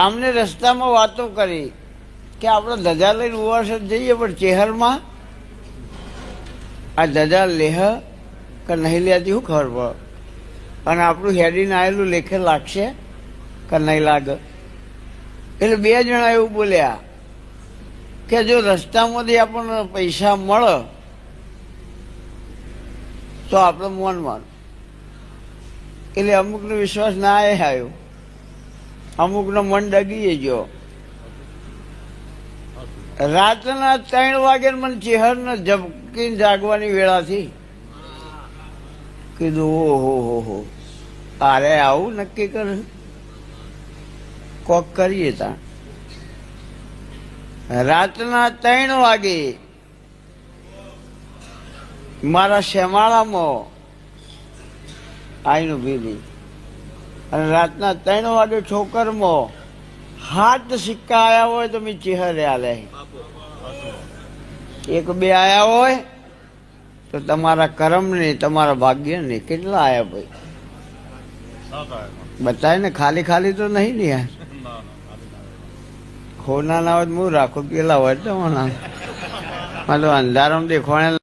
આમને રસ્તામાં વાતો કરી કે આપણે ધજા લઈને ઉવાસર જઈએ, પણ ચેહરમાં આ ધજા લેહ કે નહીં લેતી શું ખબર પડે, અને આપણું હેડીને આવેલું લેખે લાગશે કે નહીં લાગે. એટલે બે જણા એવું બોલ્યા કે જો રસ્તામાંથી આપણને પૈસા મળે તો આપણે મોનમાં. એટલે અમુકનો વિશ્વાસ ના આવ્યો, અમુકનો મન ડગી ગયો. રાતના 3 વાગે મને ચેહરને ઝબકીને જાગવાની વેળાથી કીધું ઓહો અરે આવું નક્કી કરે, કોક કરીએ ત્યાં. રાતના 3 વાગે મારા શેમાળામાં આઈનું ભીલી, અને રાતના 3 વાગે ઠોકરમાં 7 સિક્કા આવ્યા હોય તો મેં ચેહરે આલે, 1-2 આવ્યા હોય તો તમારા કર્મને તમારા ભાગ્યને કેટલા આવ્યા ભાઈ બતાય ને. ખાલી ખાલી તો નહીં ને યાર, હોના ના હોય હું રાખો પેલા હોય તો તો અંધારામાં દેખવાને